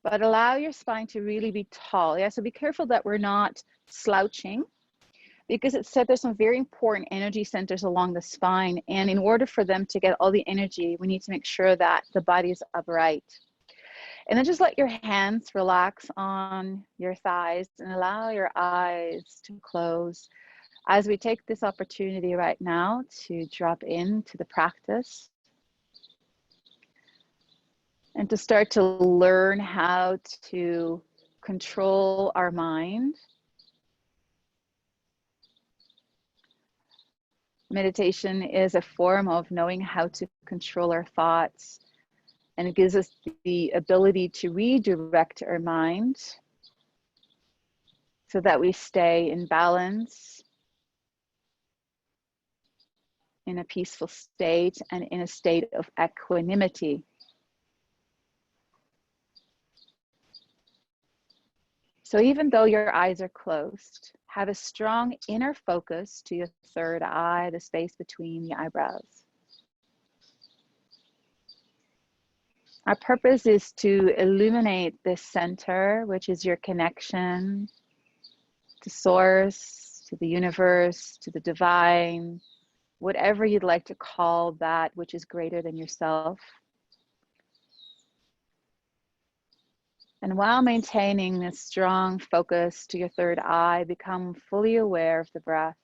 but allow your spine to really be tall. Yeah, so be careful that we're not slouching, because it said there's some very important energy centers along the spine. And in order for them to get all the energy, we need to make sure that the body is upright. And then just let your hands relax on your thighs and allow your eyes to close as we take this opportunity right now to drop into the practice and to start to learn how to control our mind. Meditation is a form of knowing how to control our thoughts, and it gives us the ability to redirect our mind so that we stay in balance, in a peaceful state, and in a state of equanimity. So even though your eyes are closed, have a strong inner focus to your third eye, the space between the eyebrows. Our purpose is to illuminate this center, which is your connection to source, to the universe, to the divine, whatever you'd like to call that which is greater than yourself. And while maintaining this strong focus to your third eye, become fully aware of the breath.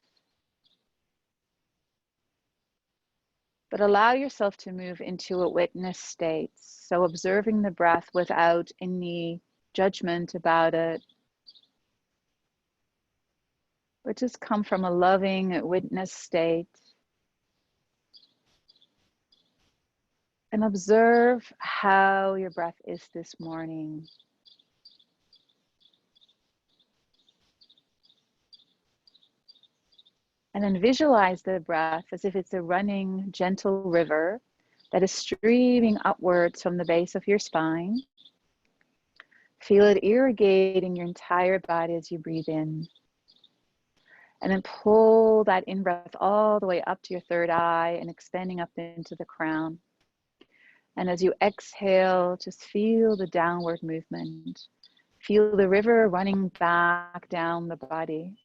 But allow yourself to move into a witness state. So observing the breath without any judgment about it, but just come from a loving witness state. And observe how your breath is this morning. And then visualize the breath as if it's a running, gentle river that is streaming upwards from the base of your spine. Feel it irrigating your entire body as you breathe in. And then pull that in-breath all the way up to your third eye and expanding up into the crown. And as you exhale, just feel the downward movement. Feel the river running back down the body.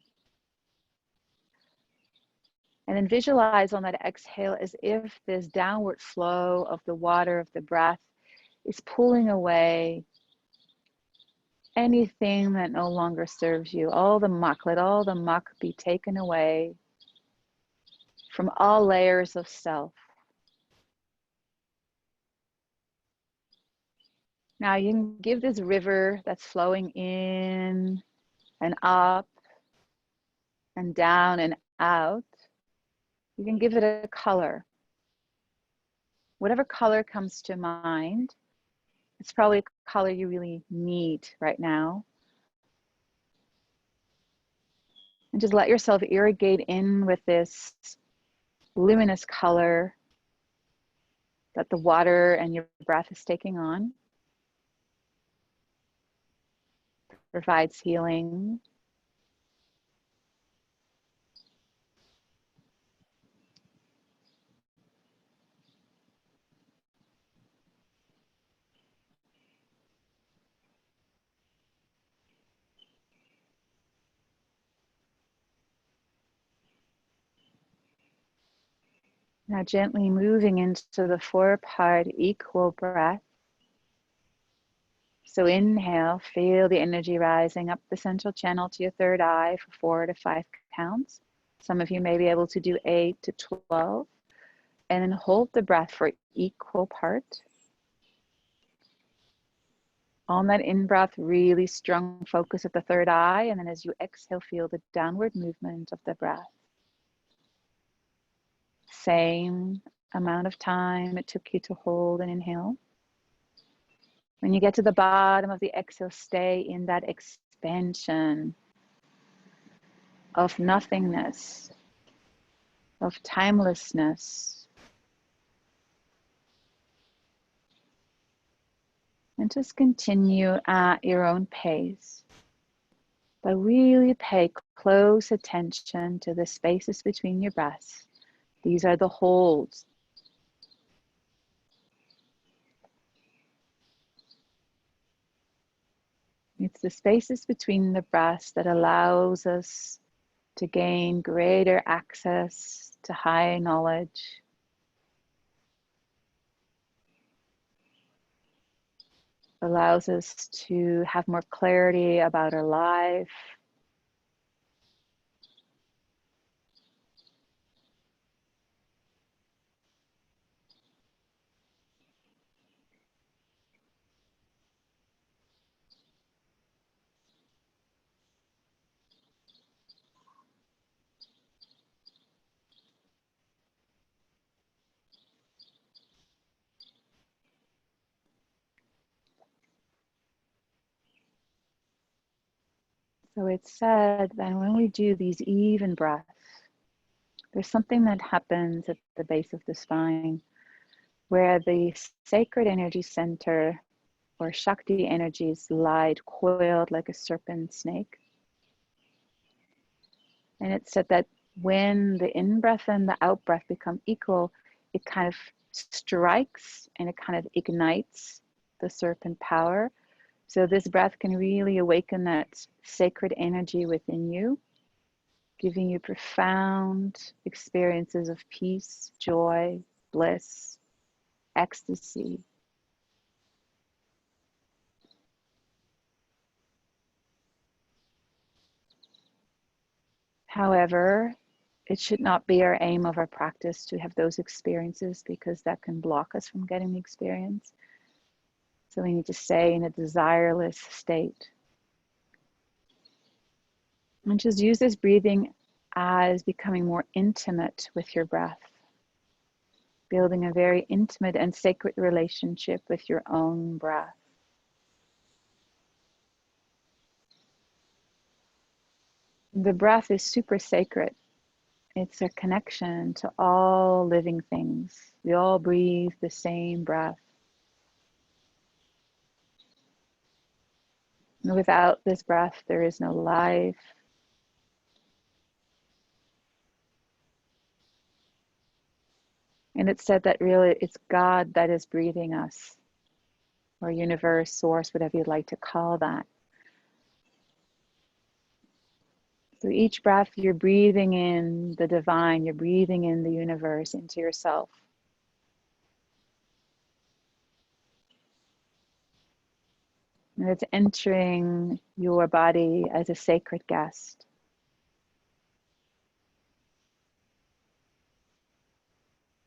And then visualize on that exhale as if this downward flow of the water of the breath is pulling away anything that no longer serves you. All the muck, let all the muck be taken away from all layers of self. Now you can give this river that's flowing in and up and down and out, you can give it a color. Whatever color comes to mind, it's probably a color you really need right now. And just let yourself irrigate in with this luminous color that the water and your breath is taking on. Provides healing. Now gently moving into the 4-part equal breath. So inhale, feel the energy rising up the central channel to your third eye for 4 to 5 counts. Some of you may be able to do 8 to 12. And then hold the breath for equal part. On that in-breath, really strong focus at the third eye. And then as you exhale, feel the downward movement of the breath. Same amount of time it took you to hold and inhale. When you get to the bottom of the exhale, stay in that expansion of nothingness, of timelessness. And just continue at your own pace. But really pay close attention to the spaces between your breaths. These are the holds. It's the spaces between the breaths that allows us to gain greater access to high knowledge, allows us to have more clarity about our life. So it's said that when we do these even breaths, there's something that happens at the base of the spine where the sacred energy center or Shakti energies lie coiled like a serpent snake. And it's said that when the in-breath and the out-breath become equal, it kind of strikes and it kind of ignites the serpent power. So this breath can really awaken that sacred energy within you, giving you profound experiences of peace, joy, bliss, ecstasy. However, it should not be our aim of our practice to have those experiences because that can block us from getting the experience. So we need to stay in a desireless state. And just use this breathing as becoming more intimate with your breath, building a very intimate and sacred relationship with your own breath. The breath is super sacred. It's a connection to all living things. We all breathe the same breath. And without this breath, there is no life. And it's said that really it's God that is breathing us, or universe, source, whatever you'd like to call that. So each breath, you're breathing in the divine, you're breathing in the universe into yourself. And it's entering your body as a sacred guest.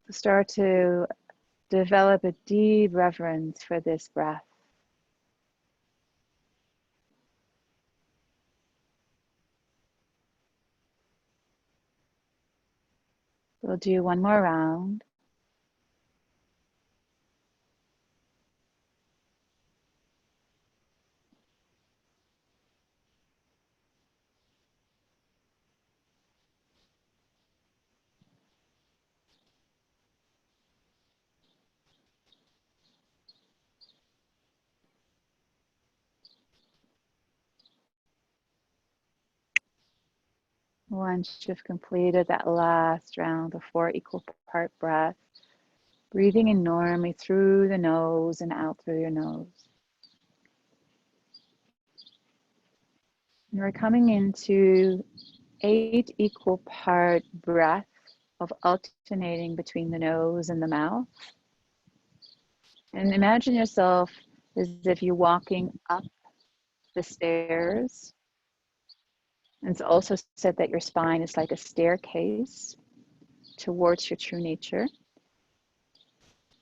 Start to develop a deep reverence for this breath. We'll do one more round. Once you've completed that last round of 4 equal part breaths, breathing in normally through the nose and out through your nose. And we're coming into 8 equal part breaths of alternating between the nose and the mouth. And imagine yourself as if you're walking up the stairs. And it's also said that your spine is like a staircase towards your true nature.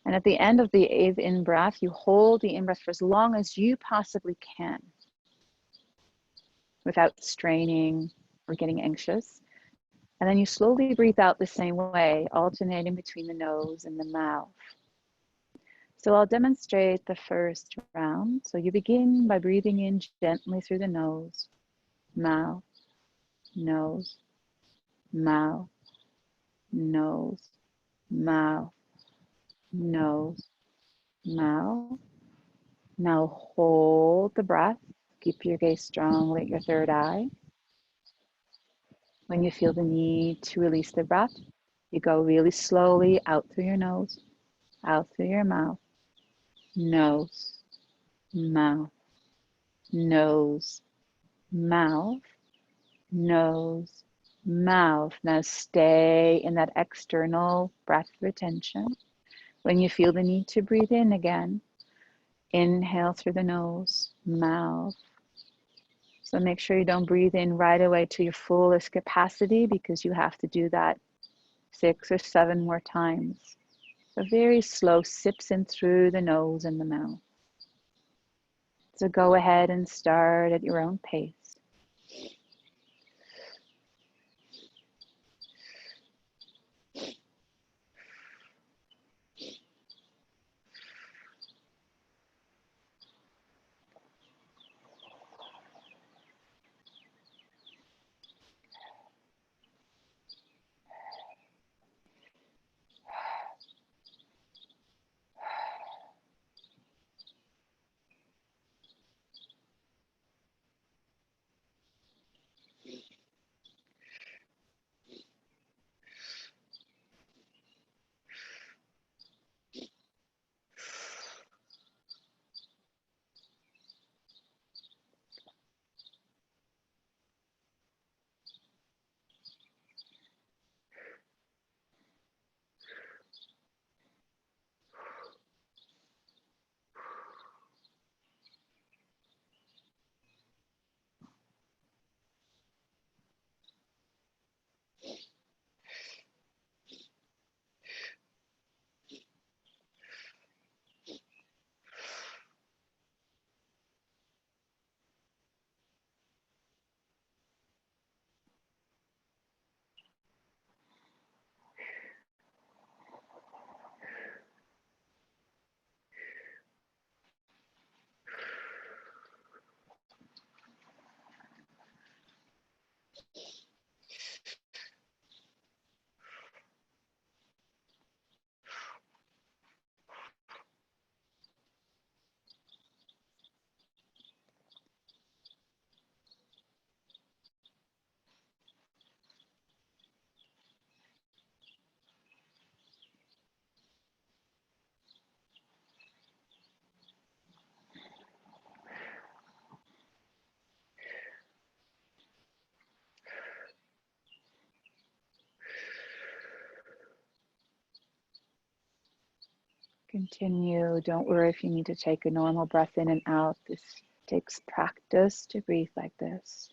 And at the end of the 8th in-breath, you hold the in-breath for as long as you possibly can without straining or getting anxious. And then you slowly breathe out the same way, alternating between the nose and the mouth. So I'll demonstrate the first round. So you begin by breathing in gently through the nose, mouth, nose, mouth, nose, mouth, nose, mouth. Now hold the breath. Keep your gaze strongly at your third eye. When you feel the need to release the breath, you go really slowly out through your nose, out through your mouth, nose, mouth, nose, mouth, nose, mouth. Now stay in that external breath retention. When you feel the need to breathe in again, inhale through the nose, mouth. So make sure you don't breathe in right away to your fullest capacity, because you have to do that 6 or 7 more times. So very slow sips in through the nose and the mouth. So go ahead and start at your own pace. Continue. Don't worry if you need to take a normal breath in and out. This takes practice to breathe like this.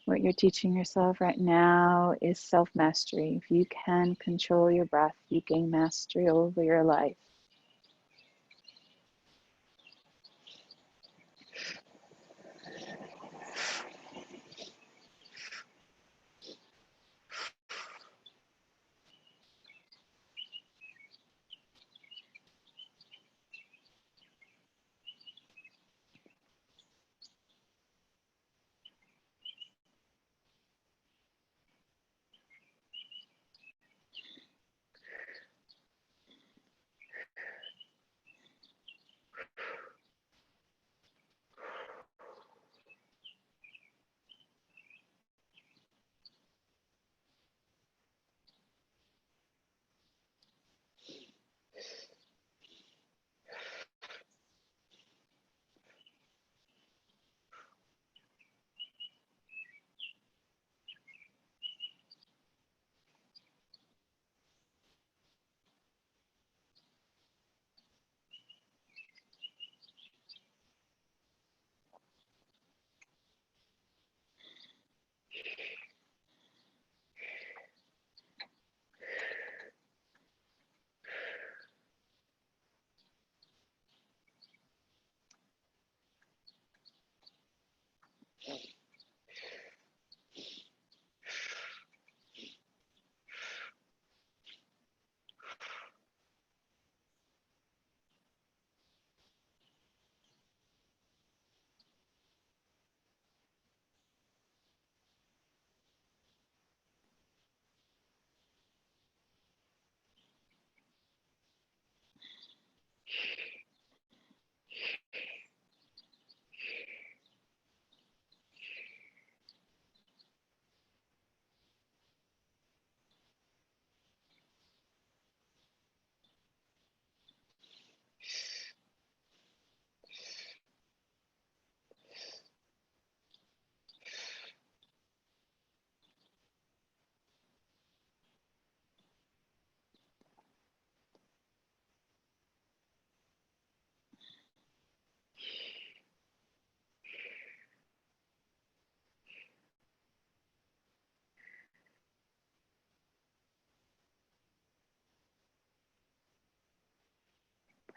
What you're teaching yourself right now is self-mastery. If you can control your breath, you gain mastery over your life.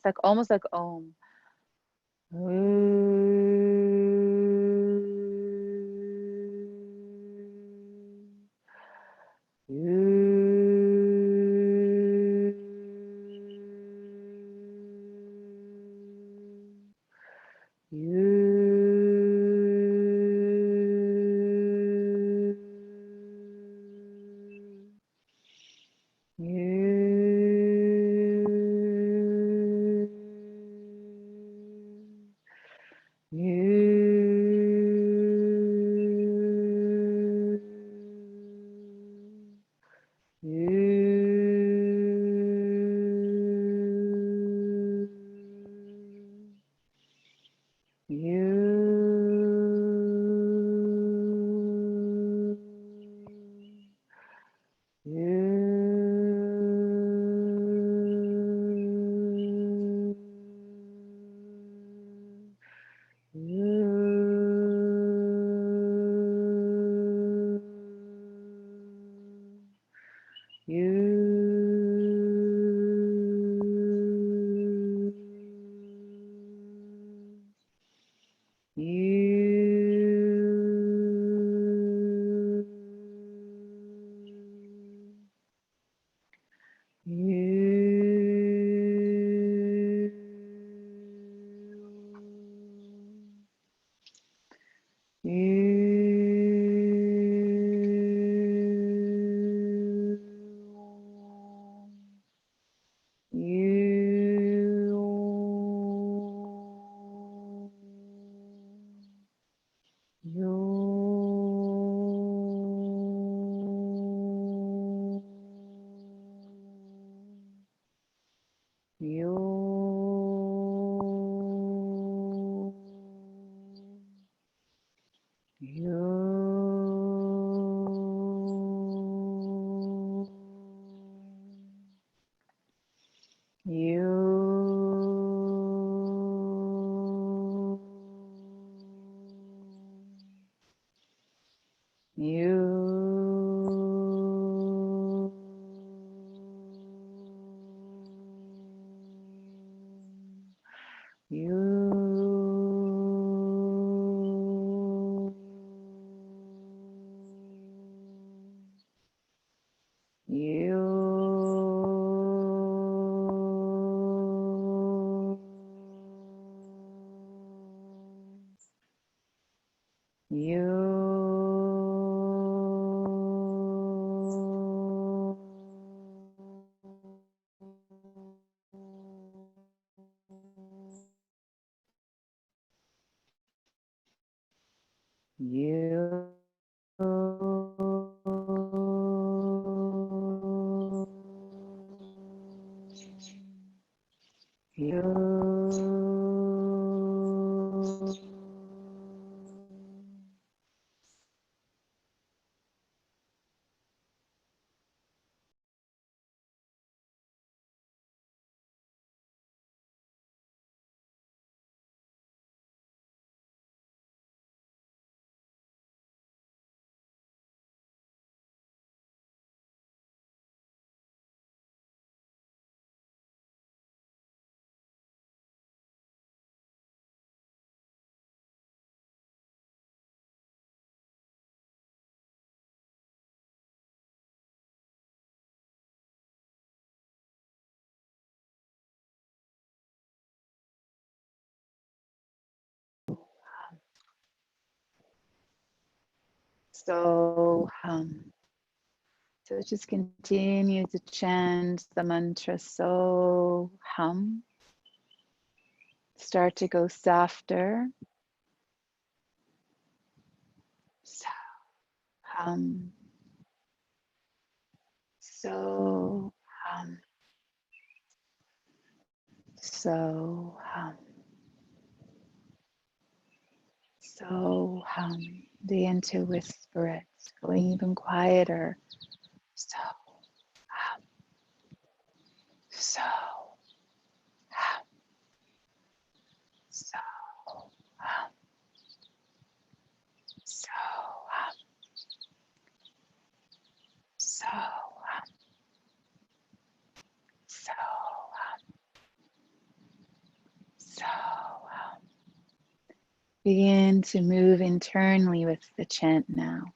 It's like almost like Om. So just continue to chant the mantra so hum. Start to go softer. So hum. So hum. So hum. So hum. Begin to whisper it, going even quieter. So hum. So hum. So hum. So hum. So hum. So hum. Begin to move internally with the chant now.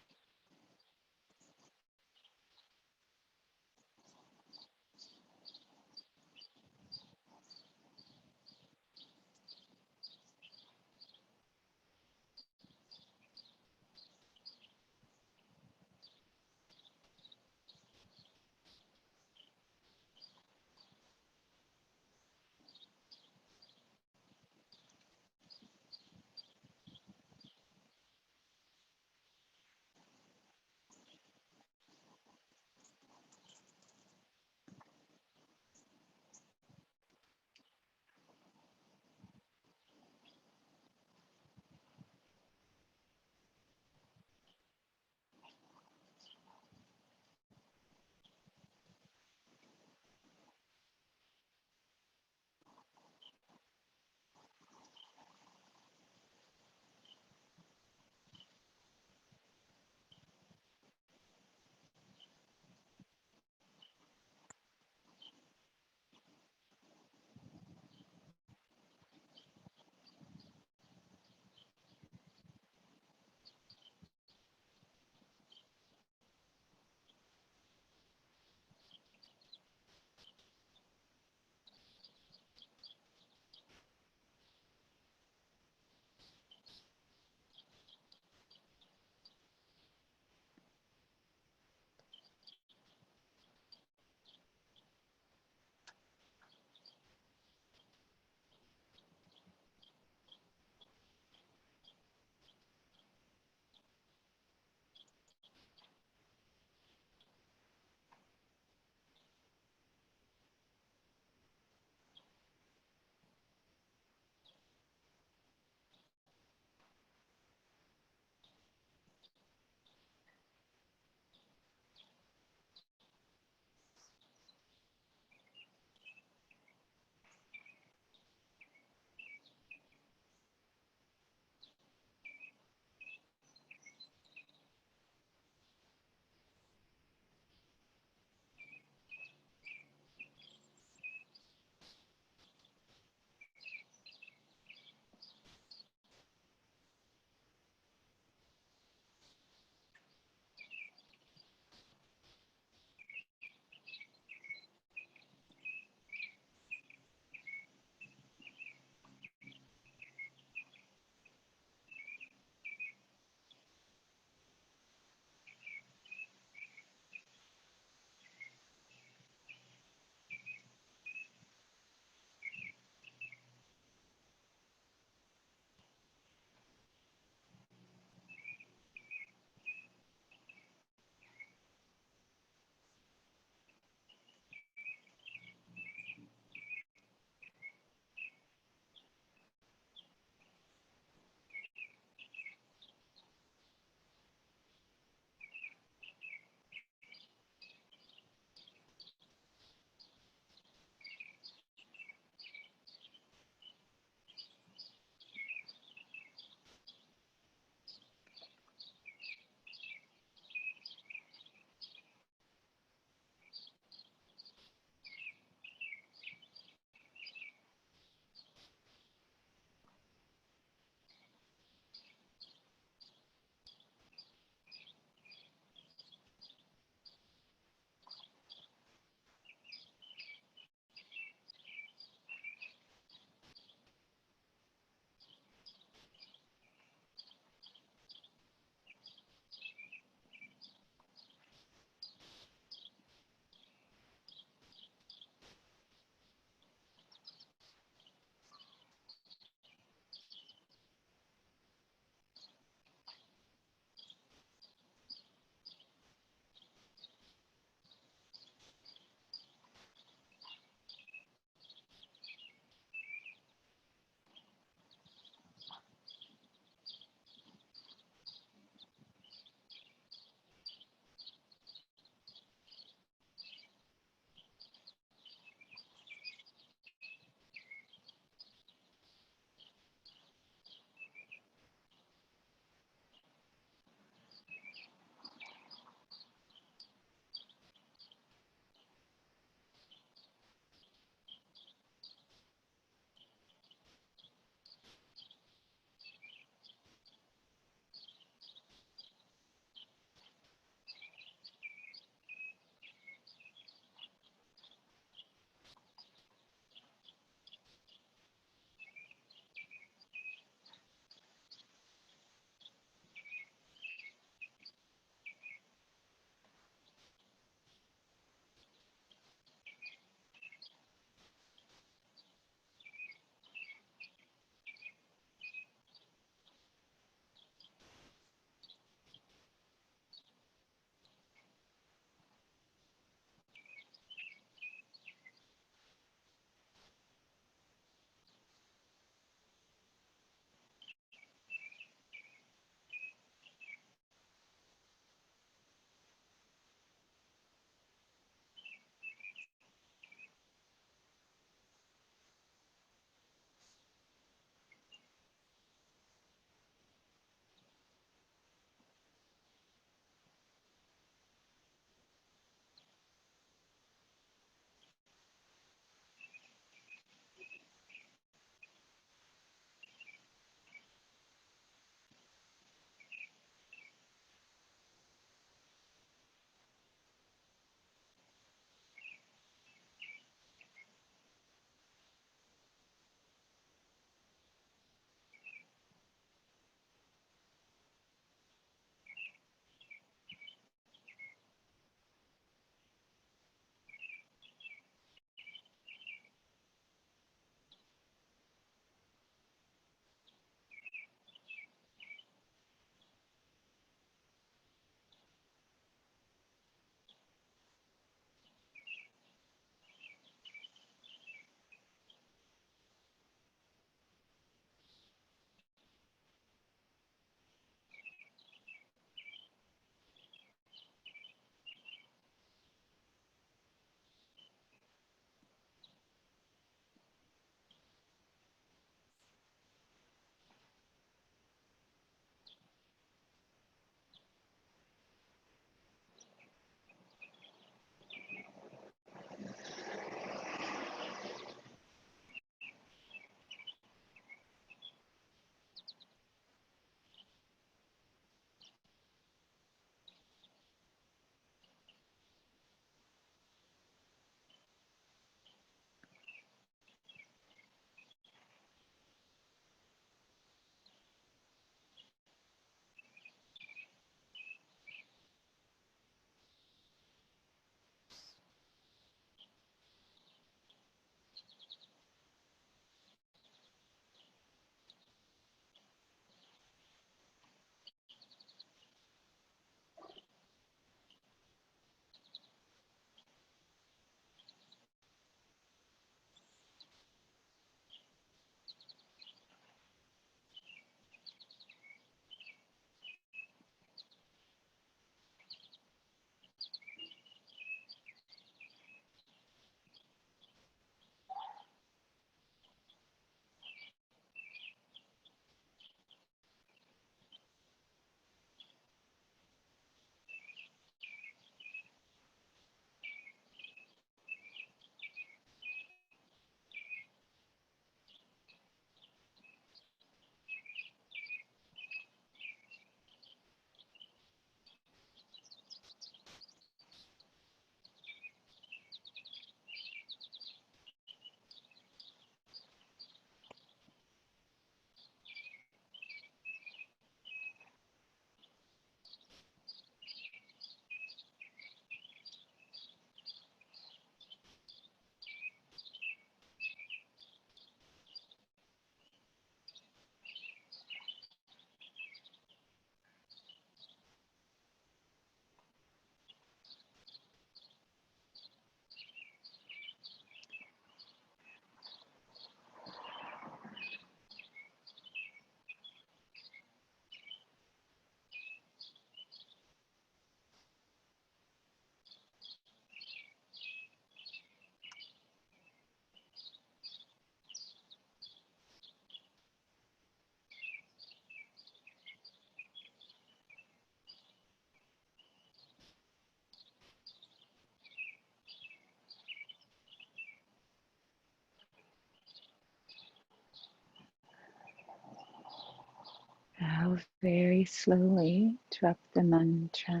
very slowly drop the mantra.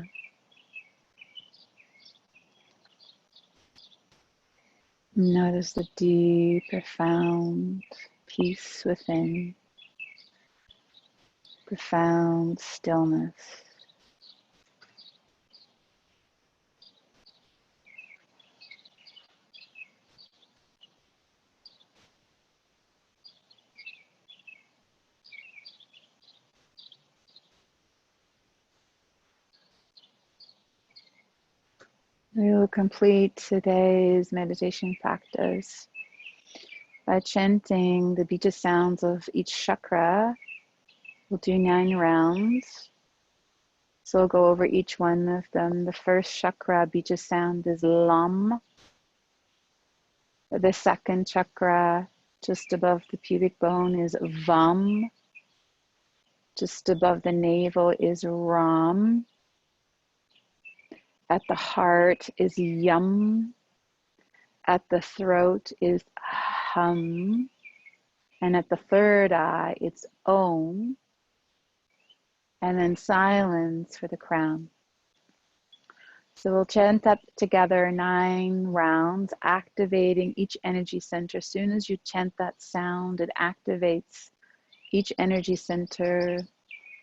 Notice the deep, profound peace within, profound stillness. We will complete today's meditation practice by chanting the bija sounds of each chakra. We'll do 9 rounds. So we'll go over each one of them. The first chakra bija sound is Lam. The second chakra, just above the pubic bone, is Vam. Just above the navel is Ram. At the heart is Yam. At the throat is Hum. And at the third eye, it's Om. And then silence for the crown. So we'll chant that together 9 rounds, activating each energy center. As soon as you chant that sound, it activates each energy center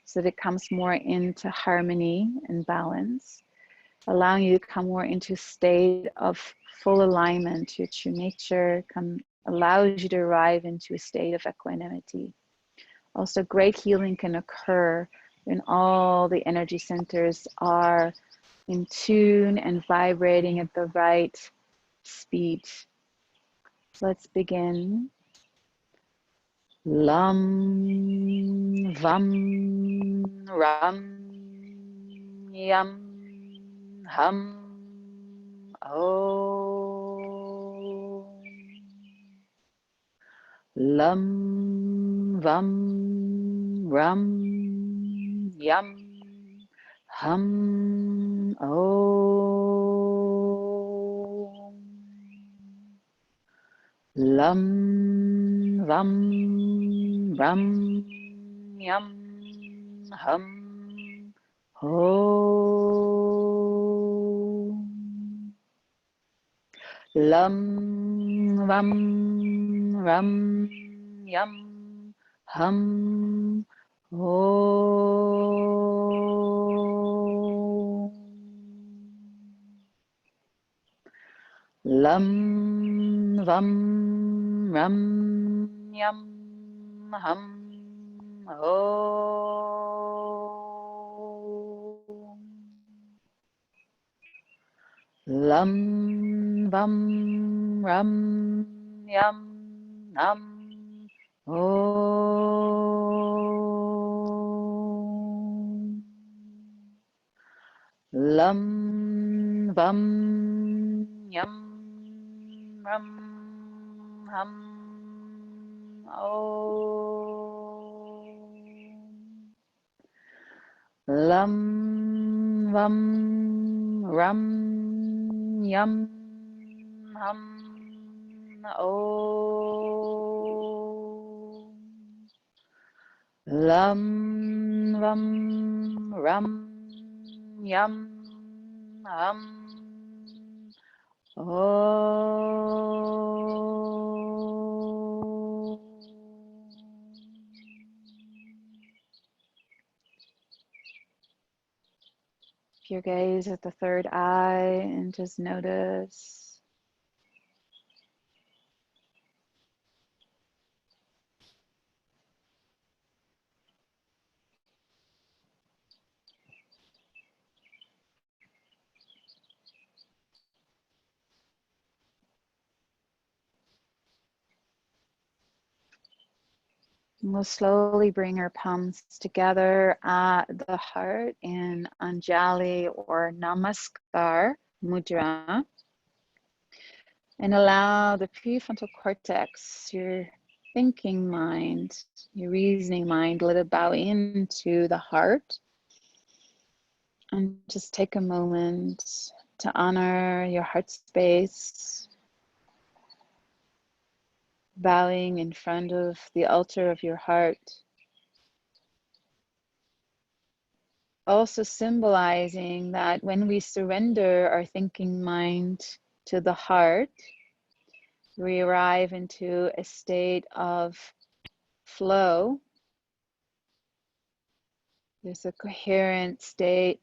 so that it comes more into harmony and balance, allowing you to come more into a state of full alignment to your true nature, allows you to arrive into a state of equanimity. Also, great healing can occur when all the energy centers are in tune and vibrating at the right speed. So let's begin. Lam, Vam, Ram, Yam, Hum, Om. Lam, Vam, Ram, Yam, Hum, Om. Lam, Vam, Ram, Yam, Hum, Om. Lam, Vam, Ram, Yam, Hum, Om. Lam, Vam, Ram, Yam, Hum, Om. Lam, Vam, Ram, Yam, Hum, Om. Lam, Vam, Yam, Ram, Hum, Om. Lam, Vam, Ram, Yam, Hum, Om. Lam, Vam, Ram, Yam, Hum, Om. Your gaze at the third eye and just notice. And we'll slowly bring our palms together at the heart in Anjali or Namaskar Mudra. And allow the prefrontal cortex, your thinking mind, your reasoning mind, let it bow into the heart. And just take a moment to honor your heart space, bowing in front of the altar of your heart. Also symbolizing that when we surrender our thinking mind to the heart, we arrive into a state of flow. There's a coherent state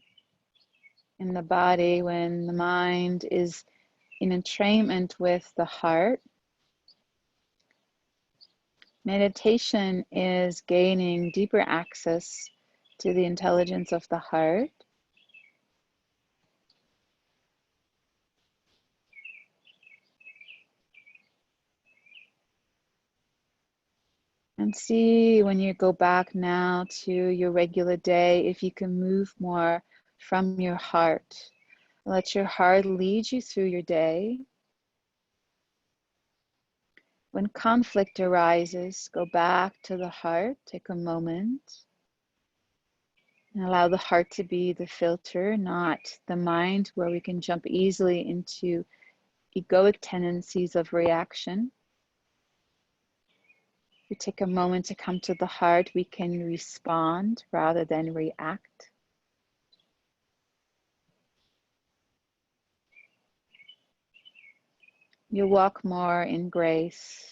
in the body when the mind is in entrainment with the heart. Meditation is gaining deeper access to the intelligence of the heart. And see when you go back now to your regular day, if you can move more from your heart. Let your heart lead you through your day. When conflict arises, go back to the heart, take a moment, and allow the heart to be the filter, not the mind, where we can jump easily into egoic tendencies of reaction. We take a moment to come to the heart, we can respond rather than react. You walk more in grace.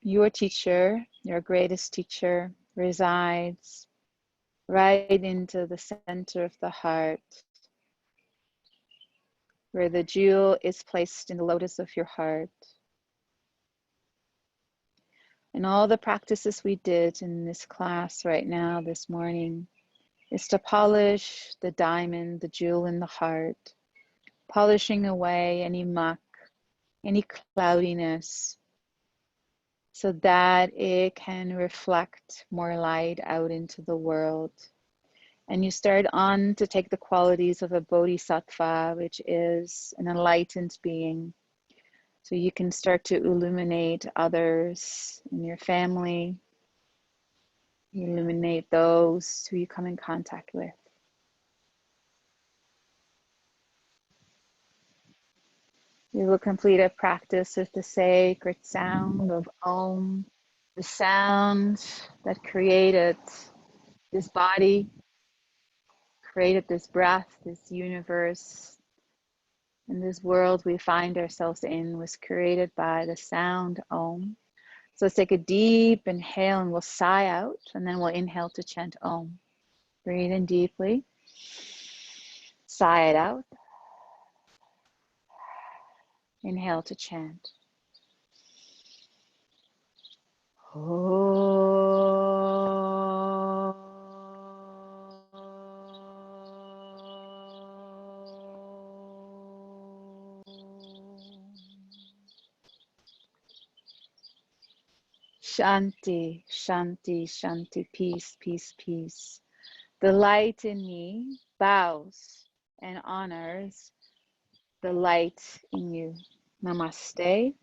Your teacher, your greatest teacher, resides right into the center of the heart, where the jewel is placed in the lotus of your heart. And all the practices we did in this class right now, this morning, is to polish the diamond, the jewel in the heart, polishing away any muck, any cloudiness, so that it can reflect more light out into the world. And you start on to take the qualities of a bodhisattva, which is an enlightened being. So you can start to illuminate others in your family, illuminate those who you come in contact with. We will complete a practice with the sacred sound of Om, the sound that created this body, created this breath, this universe. And this world we find ourselves in was created by the sound Om. So let's take a deep inhale and we'll sigh out, and then we'll inhale to chant Om. Breathe in deeply, sigh it out, inhale to chant. Shanti, Shanti, Shanti, peace, peace, peace. The light in me bows and honors the light in you. Namaste.